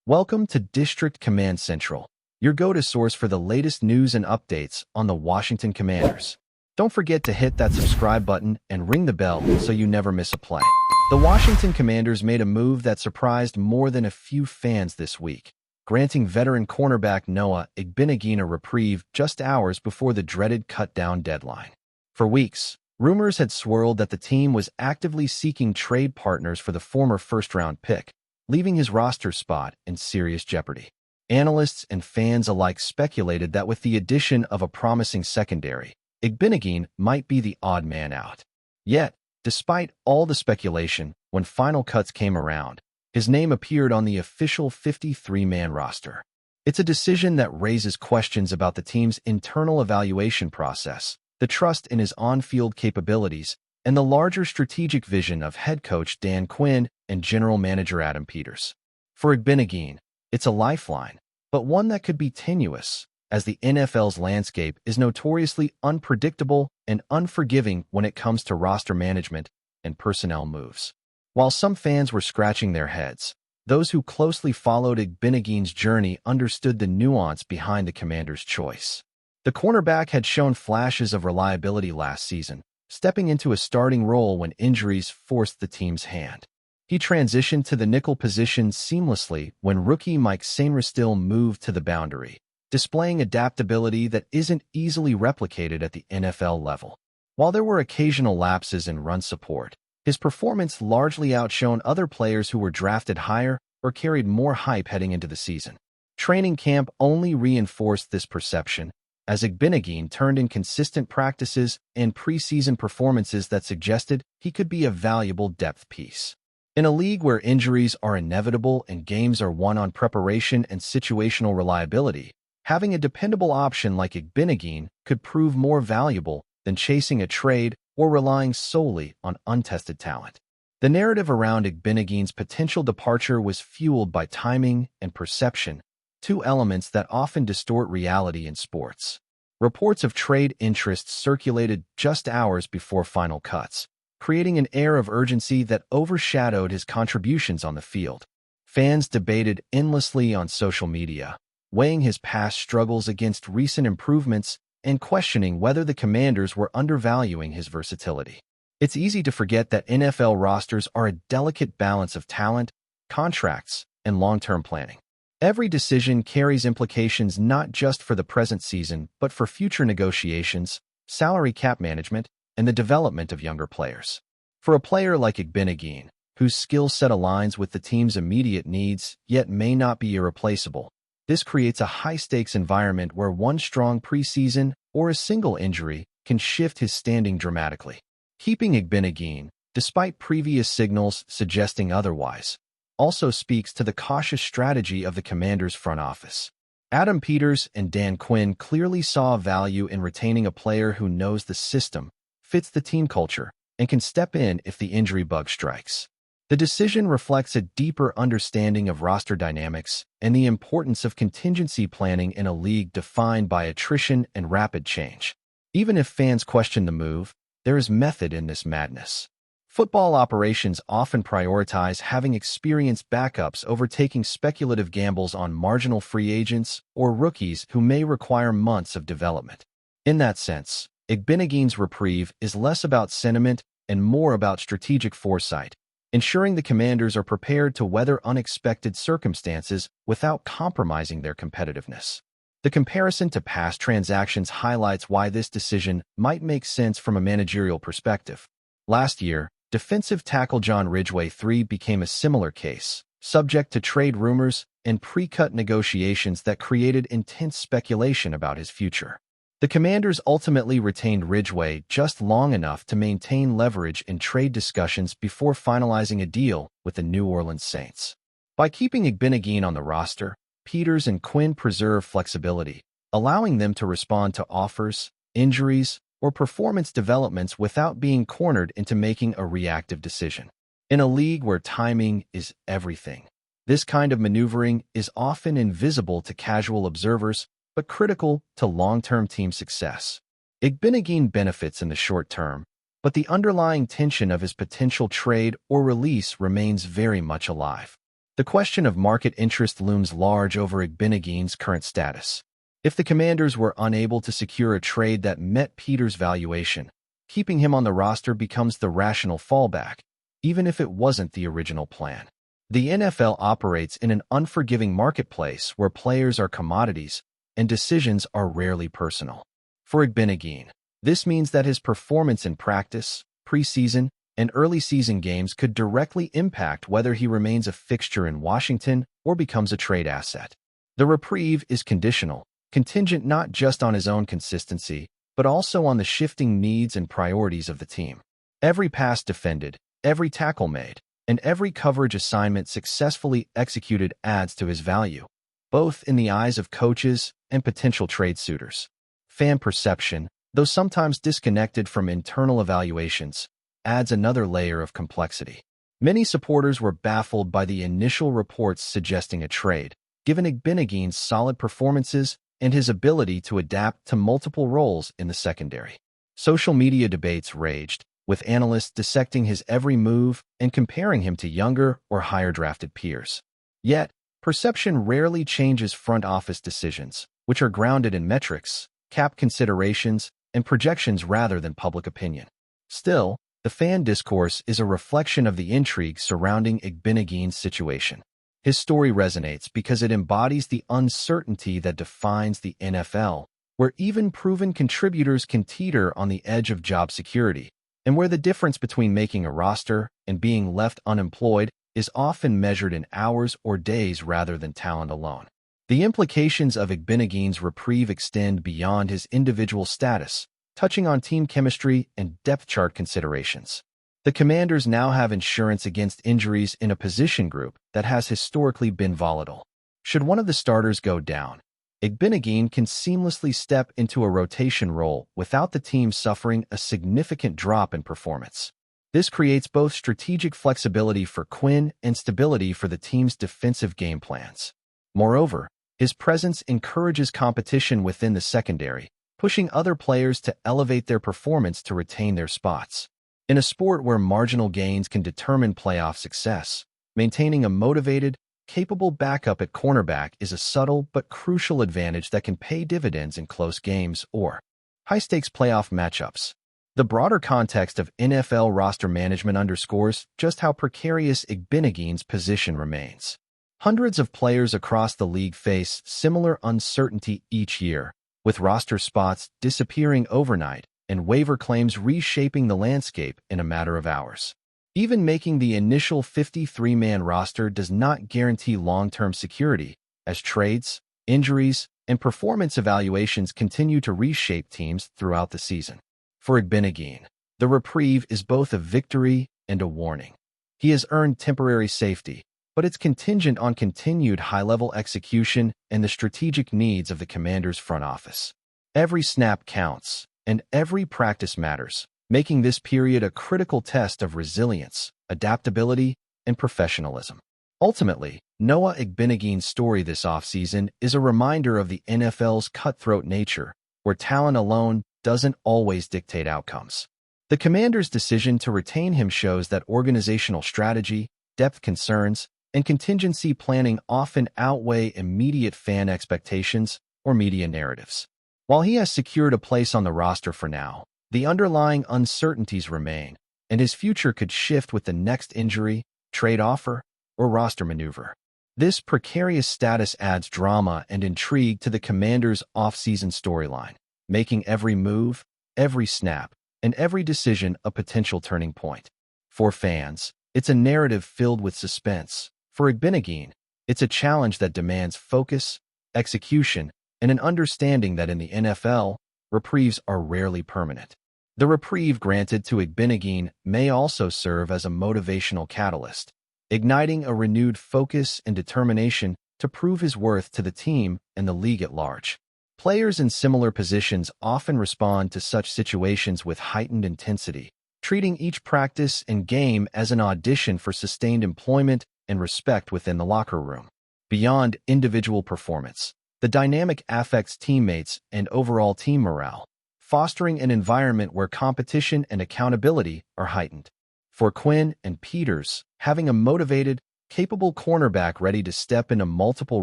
Welcome to District Command Central, your go-to source for the latest news and updates on the Washington Commanders. Don't forget to hit that subscribe button and ring the bell so you never miss a play. The Washington Commanders made a move that surprised more than a few fans this week, granting veteran cornerback Noah Igbinoghene a reprieve just hours before the dreaded cut-down deadline. For weeks, rumors had swirled that the team was actively seeking trade partners for the former first-round pick, leaving his roster spot in serious jeopardy. Analysts and fans alike speculated that with the addition of a promising secondary, Igbinoghene might be the odd man out. Yet, despite all the speculation, when final cuts came around, his name appeared on the official 53-man roster. It's a decision that raises questions about the team's internal evaluation process, the trust in his on-field capabilities, and the larger strategic vision of head coach Dan Quinn and general manager Adam Peters. For Igbinoghene, it's a lifeline, but one that could be tenuous, as the NFL's landscape is notoriously unpredictable and unforgiving when it comes to roster management and personnel moves. While some fans were scratching their heads, those who closely followed Igbinoghene's journey understood the nuance behind the Commanders' choice. The cornerback had shown flashes of reliability last season, stepping into a starting role when injuries forced the team's hand. He transitioned to the nickel position seamlessly when rookie Mike Sainristil moved to the boundary, displaying adaptability that isn't easily replicated at the NFL level. While there were occasional lapses in run support, his performance largely outshone other players who were drafted higher or carried more hype heading into the season. Training camp only reinforced this perception, as Igbinoghene turned in consistent practices and preseason performances that suggested he could be a valuable depth piece. In a league where injuries are inevitable and games are won on preparation and situational reliability, having a dependable option like Igbinoghene could prove more valuable than chasing a trade or relying solely on untested talent. The narrative around Igbinoghene's potential departure was fueled by timing and perception, two elements that often distort reality in sports. Reports of trade interest circulated just hours before final cuts, creating an air of urgency that overshadowed his contributions on the field. Fans debated endlessly on social media, weighing his past struggles against recent improvements and questioning whether the Commanders were undervaluing his versatility. It's easy to forget that NFL rosters are a delicate balance of talent, contracts, and long-term planning. Every decision carries implications not just for the present season, but for future negotiations, salary cap management, and the development of younger players. For a player like Igbinoghene, whose skill set aligns with the team's immediate needs, yet may not be irreplaceable, this creates a high-stakes environment where one strong preseason or a single injury can shift his standing dramatically. Keeping Igbinoghene, despite previous signals suggesting otherwise, also speaks to the cautious strategy of the Commanders' front office. Adam Peters and Dan Quinn clearly saw value in retaining a player who knows the system, fits the team culture, and can step in if the injury bug strikes. The decision reflects a deeper understanding of roster dynamics and the importance of contingency planning in a league defined by attrition and rapid change. Even if fans question the move, there is method in this madness. Football operations often prioritize having experienced backups over taking speculative gambles on marginal free agents or rookies who may require months of development. In that sense, Igbinoghene's reprieve is less about sentiment and more about strategic foresight, ensuring the Commanders are prepared to weather unexpected circumstances without compromising their competitiveness. The comparison to past transactions highlights why this decision might make sense from a managerial perspective. Last year, defensive tackle John Ridgway III became a similar case, subject to trade rumors and pre-cut negotiations that created intense speculation about his future. The Commanders ultimately retained Ridgway just long enough to maintain leverage in trade discussions before finalizing a deal with the New Orleans Saints. By keeping Igbinoghene on the roster, Peters and Quinn preserve flexibility, allowing them to respond to offers, injuries, or performance developments without being cornered into making a reactive decision. In a league where timing is everything, this kind of maneuvering is often invisible to casual observers, but critical to long-term team success. Igbinoghene benefits in the short term, but the underlying tension of his potential trade or release remains very much alive. The question of market interest looms large over Igbinoghene's current status. If the Commanders were unable to secure a trade that met Peters' valuation, keeping him on the roster becomes the rational fallback, even if it wasn't the original plan. The NFL operates in an unforgiving marketplace where players are commodities and decisions are rarely personal. For Igbinoghene, this means that his performance in practice, preseason, and early season games could directly impact whether he remains a fixture in Washington or becomes a trade asset. The reprieve is conditional, contingent not just on his own consistency, but also on the shifting needs and priorities of the team. Every pass defended, every tackle made, and every coverage assignment successfully executed adds to his value, both in the eyes of coaches and potential trade suitors. Fan perception, though sometimes disconnected from internal evaluations, adds another layer of complexity. Many supporters were baffled by the initial reports suggesting a trade, given Igbinoghene's solid performances and his ability to adapt to multiple roles in the secondary. Social media debates raged, with analysts dissecting his every move and comparing him to younger or higher-drafted peers. Yet, perception rarely changes front office decisions, which are grounded in metrics, cap considerations, and projections rather than public opinion. Still, the fan discourse is a reflection of the intrigue surrounding Igbinoghene's situation. His story resonates because it embodies the uncertainty that defines the NFL, where even proven contributors can teeter on the edge of job security, and where the difference between making a roster and being left unemployed is often measured in hours or days rather than talent alone. The implications of Igbinoghene's reprieve extend beyond his individual status, touching on team chemistry and depth chart considerations. The Commanders now have insurance against injuries in a position group that has historically been volatile. Should one of the starters go down, Igbinoghene can seamlessly step into a rotation role without the team suffering a significant drop in performance. This creates both strategic flexibility for Quinn and stability for the team's defensive game plans. Moreover, his presence encourages competition within the secondary, pushing other players to elevate their performance to retain their spots. In a sport where marginal gains can determine playoff success, maintaining a motivated, capable backup at cornerback is a subtle but crucial advantage that can pay dividends in close games or high-stakes playoff matchups. The broader context of NFL roster management underscores just how precarious Igbinoghene's position remains. Hundreds of players across the league face similar uncertainty each year, with roster spots disappearing overnight and waiver claims reshaping the landscape in a matter of hours. Even making the initial 53-man roster does not guarantee long-term security, as trades, injuries, and performance evaluations continue to reshape teams throughout the season. For Igbinoghene, the reprieve is both a victory and a warning. He has earned temporary safety, but it's contingent on continued high-level execution and the strategic needs of the Commanders' front office. Every snap counts, and every practice matters, making this period a critical test of resilience, adaptability, and professionalism. Ultimately, Noah Igbinoghene's story this offseason is a reminder of the NFL's cutthroat nature, where talent alone doesn't always dictate outcomes. The Commanders' decision to retain him shows that organizational strategy, depth concerns, and contingency planning often outweigh immediate fan expectations or media narratives. While he has secured a place on the roster for now, the underlying uncertainties remain, and his future could shift with the next injury, trade offer, or roster maneuver. This precarious status adds drama and intrigue to the Commanders' offseason storyline, making every move, every snap, and every decision a potential turning point. For fans, it's a narrative filled with suspense. For Igbinoghene, it's a challenge that demands focus, execution, and an understanding that in the NFL, reprieves are rarely permanent. The reprieve granted to Igbinoghene may also serve as a motivational catalyst, igniting a renewed focus and determination to prove his worth to the team and the league at large. Players in similar positions often respond to such situations with heightened intensity, treating each practice and game as an audition for sustained employment and respect within the locker room. Beyond individual performance, the dynamic affects teammates and overall team morale, fostering an environment where competition and accountability are heightened. For Quinn and Peters, having a motivated, capable cornerback ready to step into multiple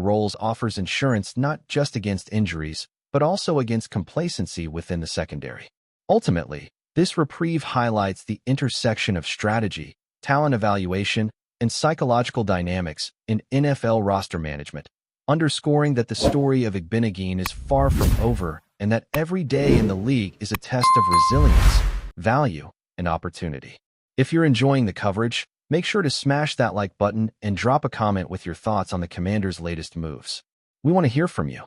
roles offers insurance not just against injuries, but also against complacency within the secondary. Ultimately, this reprieve highlights the intersection of strategy, talent evaluation, and psychological dynamics in NFL roster management, underscoring that the story of Igbinoghene is far from over and that every day in the league is a test of resilience, value, and opportunity. If you're enjoying the coverage, make sure to smash that like button and drop a comment with your thoughts on the Commanders' latest moves. We want to hear from you.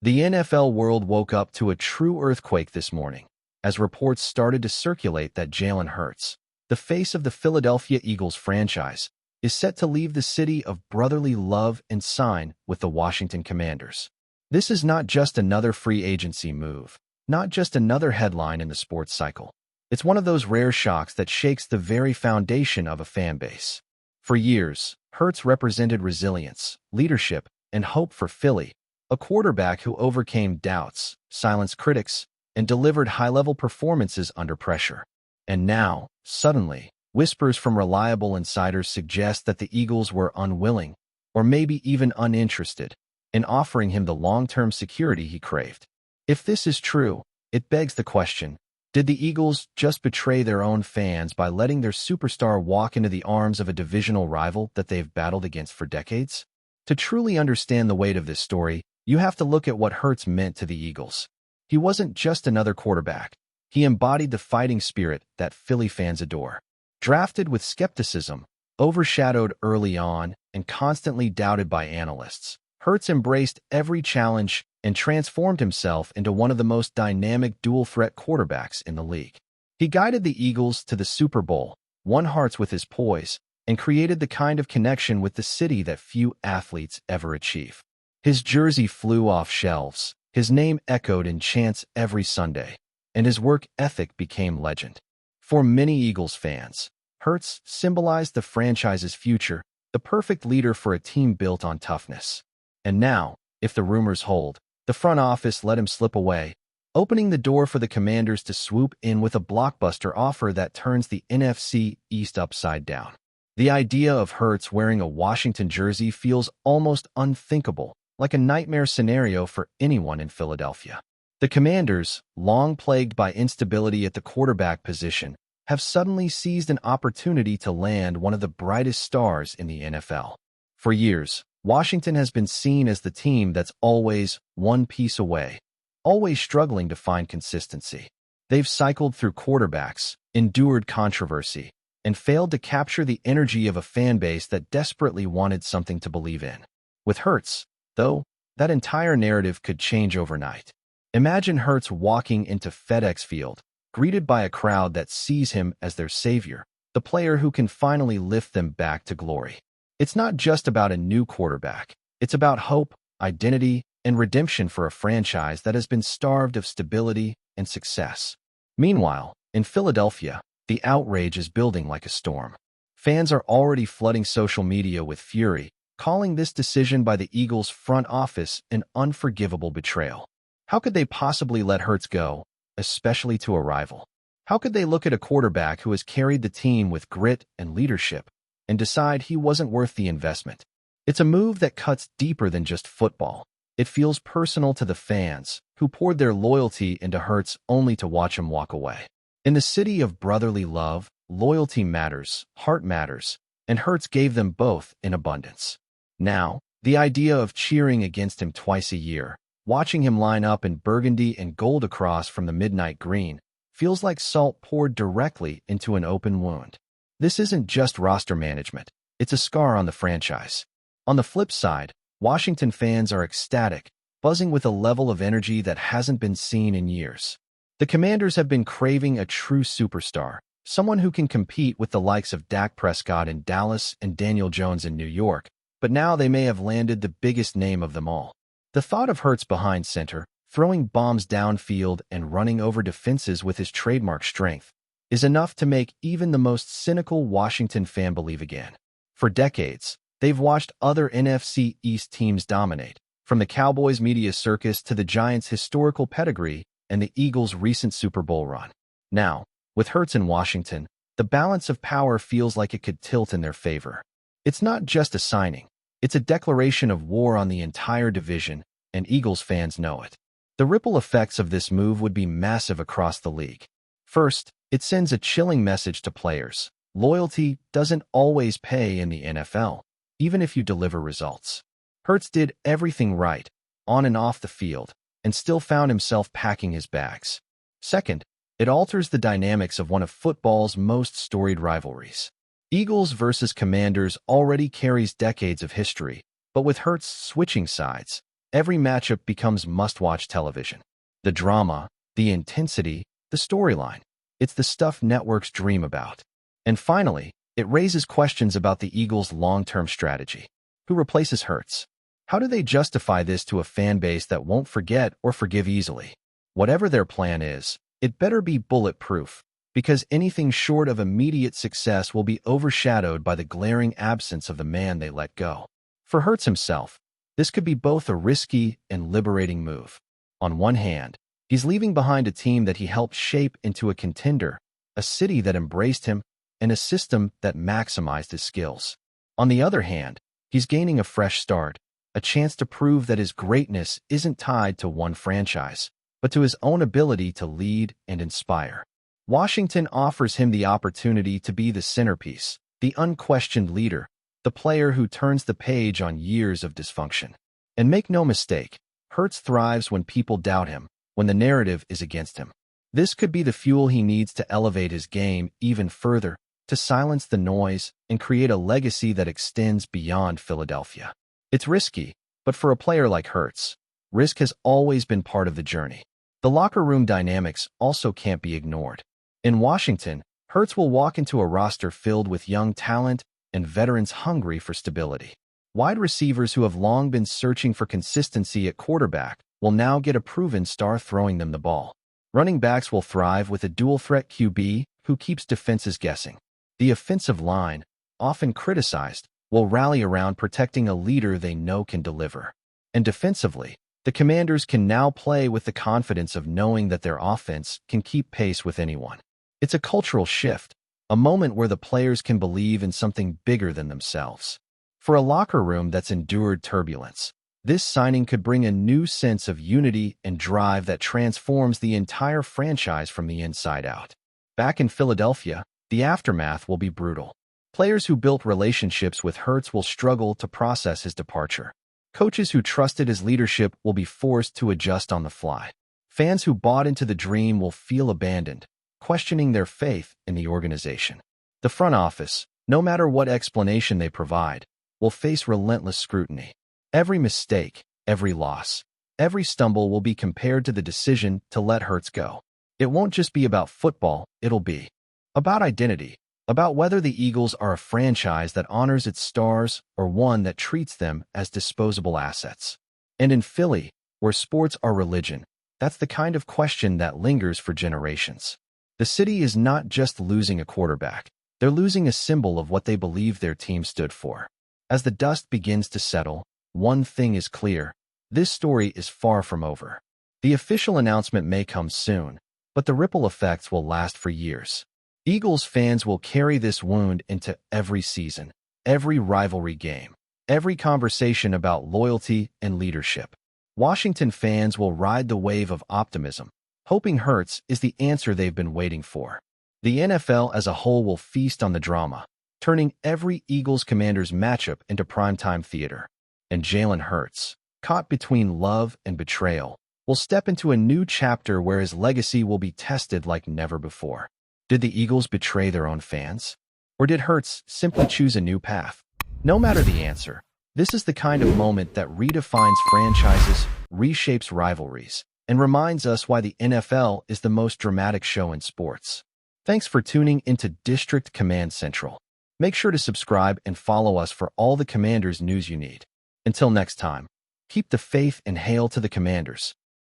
The NFL world woke up to a true earthquake this morning, as reports started to circulate that Jalen Hurts, the face of the Philadelphia Eagles franchise, is set to leave the city of brotherly love and sign with the Washington Commanders. This is not just another free agency move, not just another headline in the sports cycle. It's one of those rare shocks that shakes the very foundation of a fan base. For years, Hurts represented resilience, leadership, and hope for Philly, a quarterback who overcame doubts, silenced critics, and delivered high-level performances under pressure. And now, suddenly, whispers from reliable insiders suggest that the Eagles were unwilling, or maybe even uninterested, in offering him the long-term security he craved. If this is true, it begs the question, did the Eagles just betray their own fans by letting their superstar walk into the arms of a divisional rival that they've battled against for decades? To truly understand the weight of this story, you have to look at what Hurts meant to the Eagles. He wasn't just another quarterback. He embodied the fighting spirit that Philly fans adore. Drafted with skepticism, overshadowed early on, and constantly doubted by analysts, Hurts embraced every challenge and transformed himself into one of the most dynamic dual-threat quarterbacks in the league. He guided the Eagles to the Super Bowl, won hearts with his poise, and created the kind of connection with the city that few athletes ever achieve. His jersey flew off shelves, his name echoed in chants every Sunday, and his work ethic became legend. For many Eagles fans, Hurts symbolized the franchise's future, the perfect leader for a team built on toughness. And now, if the rumors hold, the front office let him slip away, opening the door for the Commanders to swoop in with a blockbuster offer that turns the NFC East upside down. The idea of Hurts wearing a Washington jersey feels almost unthinkable, like a nightmare scenario for anyone in Philadelphia. The Commanders, long plagued by instability at the quarterback position, have suddenly seized an opportunity to land one of the brightest stars in the NFL. For years, Washington has been seen as the team that's always one piece away, always struggling to find consistency. They've cycled through quarterbacks, endured controversy, and failed to capture the energy of a fan base that desperately wanted something to believe in. With Hurts, though, that entire narrative could change overnight. Imagine Hurts walking into FedEx Field, greeted by a crowd that sees him as their savior, the player who can finally lift them back to glory. It's not just about a new quarterback. It's about hope, identity, and redemption for a franchise that has been starved of stability and success. Meanwhile, in Philadelphia, the outrage is building like a storm. Fans are already flooding social media with fury, calling this decision by the Eagles' front office an unforgivable betrayal. How could they possibly let Hurts go, especially to a rival? How could they look at a quarterback who has carried the team with grit and leadership and decide he wasn't worth the investment? It's a move that cuts deeper than just football. It feels personal to the fans, who poured their loyalty into Hurts only to watch him walk away. In the city of brotherly love, loyalty matters, heart matters, and Hurts gave them both in abundance. Now, the idea of cheering against him twice a year, watching him line up in burgundy and gold across from the midnight green, feels like salt poured directly into an open wound. This isn't just roster management, it's a scar on the franchise. On the flip side, Washington fans are ecstatic, buzzing with a level of energy that hasn't been seen in years. The Commanders have been craving a true superstar, someone who can compete with the likes of Dak Prescott in Dallas and Daniel Jones in New York, but now they may have landed the biggest name of them all. The thought of Hurts behind center, throwing bombs downfield and running over defenses with his trademark strength, is enough to make even the most cynical Washington fan believe again. For decades, they've watched other NFC East teams dominate, from the Cowboys' media circus to the Giants' historical pedigree and the Eagles' recent Super Bowl run. Now, with Hurts in Washington, the balance of power feels like it could tilt in their favor. It's not just a signing. It's a declaration of war on the entire division, and Eagles fans know it. The ripple effects of this move would be massive across the league. First, it sends a chilling message to players. Loyalty doesn't always pay in the NFL, even if you deliver results. Hurts did everything right, on and off the field, and still found himself packing his bags. Second, it alters the dynamics of one of football's most storied rivalries. Eagles versus Commanders already carries decades of history, but with Hurts switching sides, every matchup becomes must-watch television. The drama, the intensity, the storyline. It's the stuff networks dream about. And finally, it raises questions about the Eagles' long-term strategy. Who replaces Hurts? How do they justify this to a fan base that won't forget or forgive easily? Whatever their plan is, it better be bulletproof, because anything short of immediate success will be overshadowed by the glaring absence of the man they let go. For Hurts himself, this could be both a risky and liberating move. On one hand, he's leaving behind a team that he helped shape into a contender, a city that embraced him, and a system that maximized his skills. On the other hand, he's gaining a fresh start, a chance to prove that his greatness isn't tied to one franchise, but to his own ability to lead and inspire. Washington offers him the opportunity to be the centerpiece, the unquestioned leader, the player who turns the page on years of dysfunction. And make no mistake, Hurts thrives when people doubt him, when the narrative is against him. This could be the fuel he needs to elevate his game even further, to silence the noise and create a legacy that extends beyond Philadelphia. It's risky, but for a player like Hurts, risk has always been part of the journey. The locker room dynamics also can't be ignored. In Washington, Hurts will walk into a roster filled with young talent and veterans hungry for stability. Wide receivers who have long been searching for consistency at quarterback will now get a proven star throwing them the ball. Running backs will thrive with a dual-threat QB who keeps defenses guessing. The offensive line, often criticized, will rally around protecting a leader they know can deliver. And defensively, the Commanders can now play with the confidence of knowing that their offense can keep pace with anyone. It's a cultural shift, a moment where the players can believe in something bigger than themselves. For a locker room that's endured turbulence, this signing could bring a new sense of unity and drive that transforms the entire franchise from the inside out. Back in Philadelphia, the aftermath will be brutal. Players who built relationships with Hurts will struggle to process his departure. Coaches who trusted his leadership will be forced to adjust on the fly. Fans who bought into the dream will feel abandoned, questioning their faith in the organization. The front office, no matter what explanation they provide, will face relentless scrutiny. Every mistake, every loss, every stumble will be compared to the decision to let Hurts go. It won't just be about football, it'll be about identity, about whether the Eagles are a franchise that honors its stars or one that treats them as disposable assets. And in Philly, where sports are religion, that's the kind of question that lingers for generations. The city is not just losing a quarterback, they're losing a symbol of what they believe their team stood for. As the dust begins to settle, one thing is clear: this story is far from over. The official announcement may come soon, but the ripple effects will last for years. Eagles fans will carry this wound into every season, every rivalry game, every conversation about loyalty and leadership. Washington fans will ride the wave of optimism, hoping Hurts is the answer they've been waiting for. The NFL as a whole will feast on the drama, turning every Eagles-Commanders matchup into primetime theater. And Jalen Hurts, caught between love and betrayal, will step into a new chapter where his legacy will be tested like never before. Did the Eagles betray their own fans? Or did Hurts simply choose a new path? No matter the answer, this is the kind of moment that redefines franchises, reshapes rivalries, and reminds us why the NFL is the most dramatic show in sports. Thanks for tuning into District Command Central. Make sure to subscribe and follow us for all the Commanders news you need. Until next time, keep the faith and hail to the Commanders.